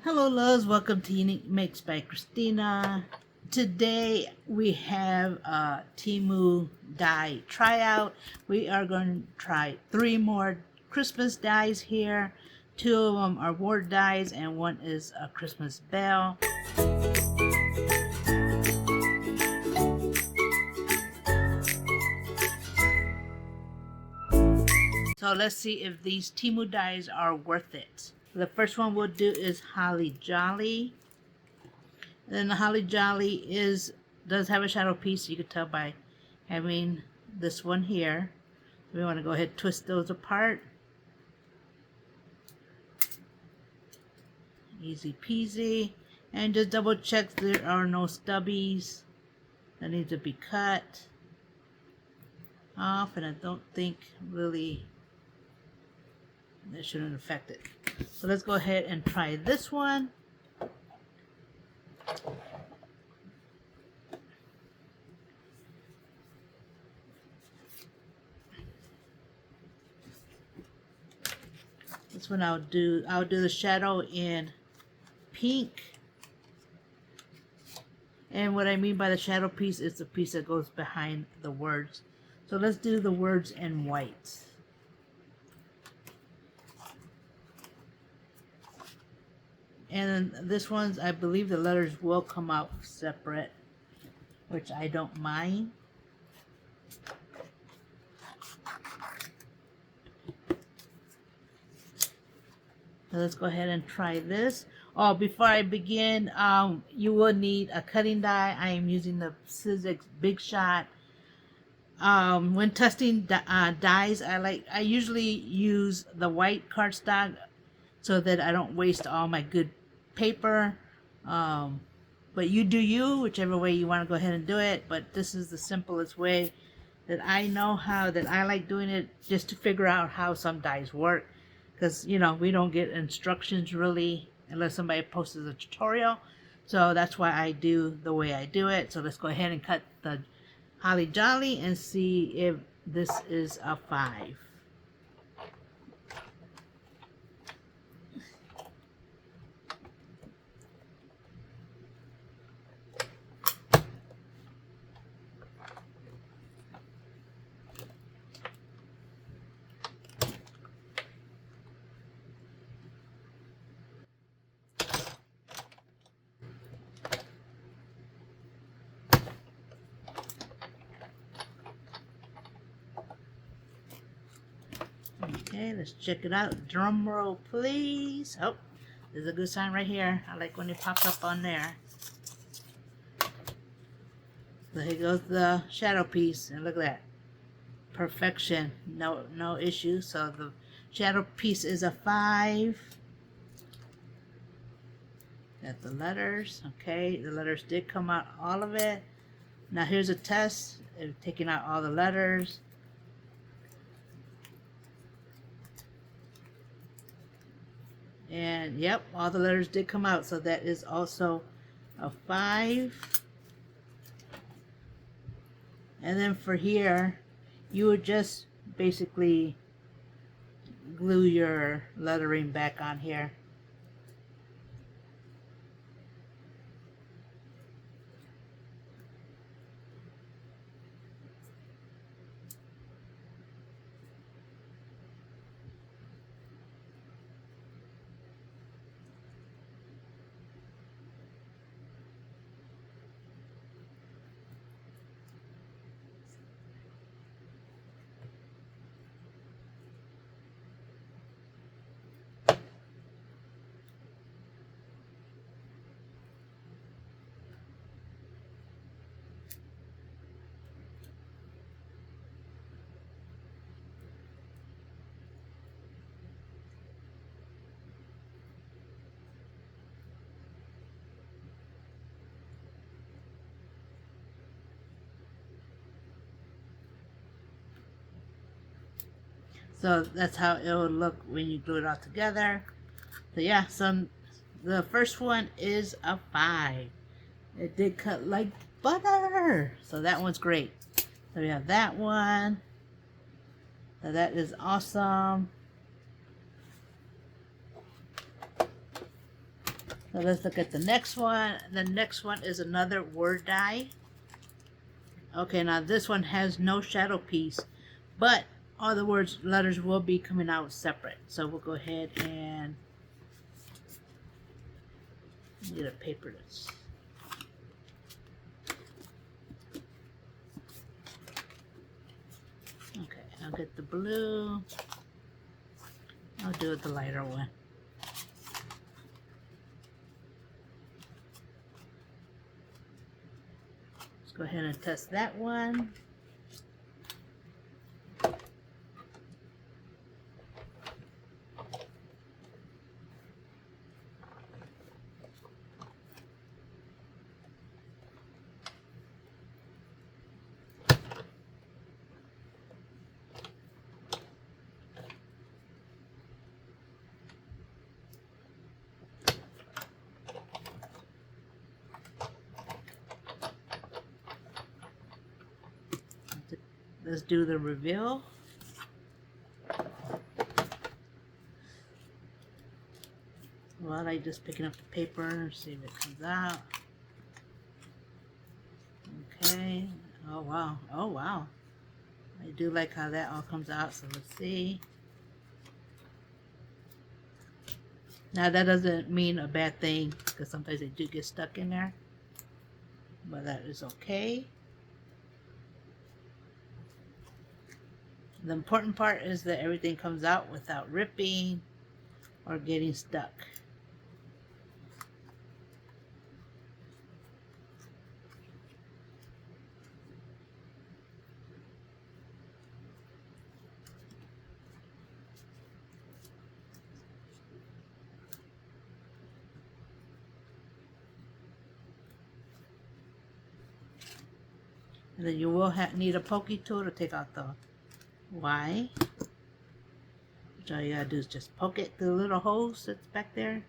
Hello loves, welcome to UniekMakes by Cristina. Today we have a Temu die tryout. We are going to try 3 more Christmas dies here. 2 of them are ward dies and 1 is a Christmas bell. So let's see if these Temu dies are worth it. The first one we'll do is Holly Jolly. And then the Holly Jolly does have a shadow piece. You can tell by having this one here. We want to go ahead and twist those apart. Easy peasy. And just double check there are no stubbies that need to be cut off. And I don't think really that shouldn't affect it. So let's go ahead and try this one. This one I'll do the shadow in pink. And what I mean by the shadow piece is the piece that goes behind the words. So let's do the words in white. And then this one's, I believe the letters will come out separate, which I don't mind. So let's go ahead and try this. Oh, before I begin, you will need a cutting die. I am using the Sizzix Big Shot. When testing dies, I usually use the white cardstock so that I don't waste all my good paper. But you do you, whichever way you want to go ahead and do it. But this is the simplest way that I know how, that I like doing it, just to figure out how some dies work. Because, you know, we don't get instructions really unless somebody posts a tutorial. So that's why I do the way I do it. So let's go ahead and cut the Holly Jolly and see if this is a 5. Okay, let's check it out. Drum roll, please. Oh, there's a good sign right here. I like when it pops up on there. So here goes the shadow piece, and look at that. Perfection. No issue. So the shadow piece is a 5. Got the letters. Okay, the letters did come out, all of it. Now here's a test of taking out all the letters. And yep, all the letters did come out, so that is also a 5. And then for here, you would just basically glue your lettering back on here. So that's how it will look when you glue it all together. So yeah, the first one is a 5. It did cut like butter. So that one's great. So we have that one. So that is awesome. So let's look at the next one. The next one is another word die. Okay, now this one has no shadow piece, but all the letters will be coming out separate. So we'll go ahead and get a paper that's... Okay, I'll get the blue. I'll do it the lighter one. Let's go ahead and test that one. Let's do the reveal. Well, I just picking up the paper, see if it comes out. Okay. Oh wow. Oh wow. I do like how that all comes out, so let's see. Now that doesn't mean a bad thing, because sometimes they do get stuck in there. But that is okay. The important part is that everything comes out without ripping or getting stuck. And then you will need a pokey tool to take out the Y. Which all you gotta do is just poke it through the little holes that's back there.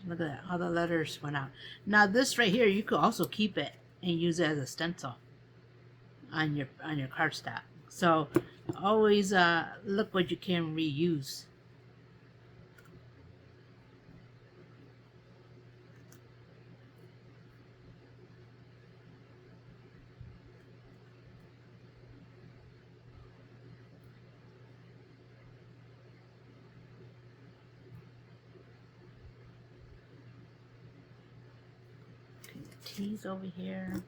Look at that, all the letters went out. Now this right here, you could also keep it and use it as a stencil on your cardstock. So always look what you can reuse. T's over here.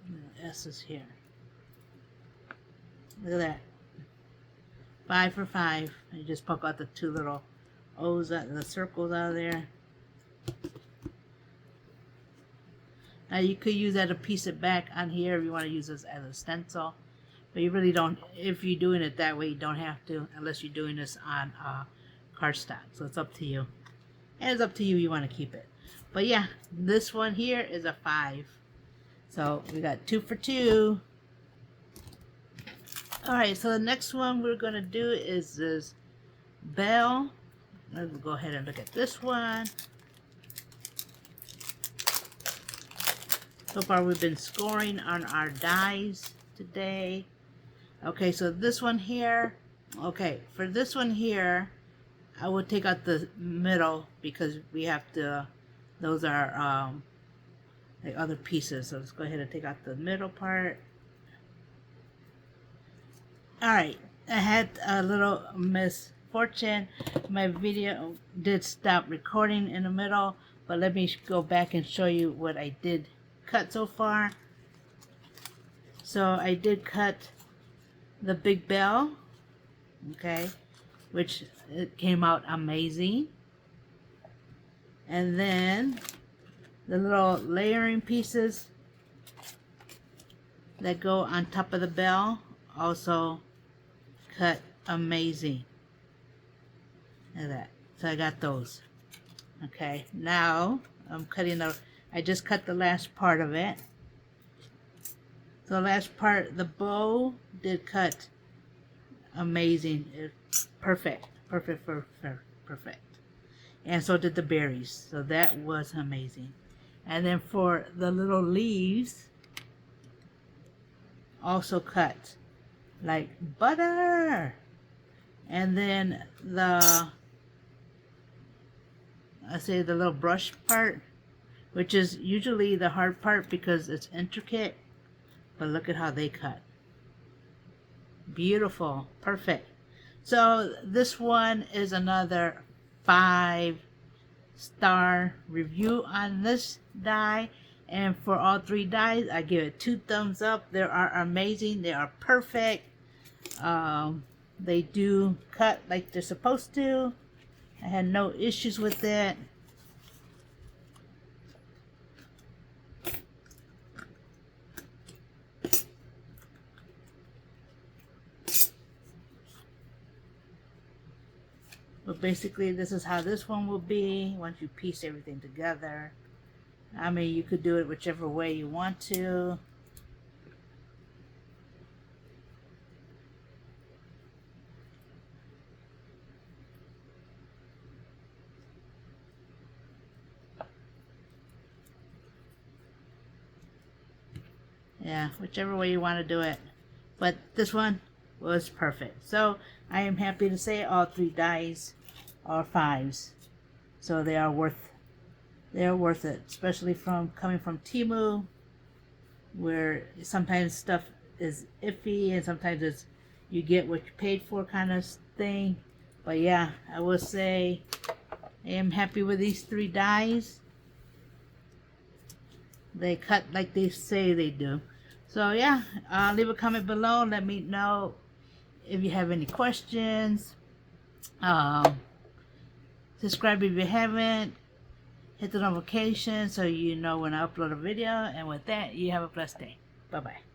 The S is here. Look at that. 5 for 5. You just poke out the two little O's, the circles out of there. Now you could use that to piece it back on here if you want to use this as a stencil. But you really don't, if you're doing it that way, you don't have to, unless you're doing this on cardstock. So it's up to you. And it's up to you, you want to keep it. But yeah, this one here is a 5. So we got 2 for 2. Alright, so the next one we're going to do is this bell. Let's go ahead and look at this one. So far we've been scoring on our dies today. Okay, so this one here, okay, for this one here, I would take out the middle because we have to, those are like other pieces. So let's go ahead and take out the middle part. Alright, I had a little misfortune. My video did stop recording in the middle, but let me go back and show you what I did cut so far. So I did cut the big bell, okay, which it came out amazing. And then the little layering pieces that go on top of the bell also cut amazing. Look at that. So I got those. Okay, now I'm cutting I just cut the last part of it. So the last part, the bow did cut amazing. Perfect. And so did the berries. So that was amazing. And then for the little leaves, also cut like butter. And then the little brush part, which is usually the hard part because it's intricate, but look at how they cut. Beautiful. Perfect. So this one is another 5-star review on this die, and for all 3 dies I give it 2 thumbs up. They are amazing. They are perfect. They do cut like they're supposed to. I had no issues with it. But basically this is how this one will be once you piece everything together. I mean, you could do it whichever way you want to. Yeah, whichever way you want to do it. But this one was perfect. So I am happy to say all 3 dies are 5s. So they are worth it, especially coming from Temu, where sometimes stuff is iffy and sometimes it's you get what you paid for kind of thing. But yeah, I will say I am happy with these 3 dies. They cut like they say they do. So yeah, leave a comment below. Let me know if you have any questions. Subscribe if you haven't. Hit the notification so you know when I upload a video. And with that, you have a blessed day. Bye-bye.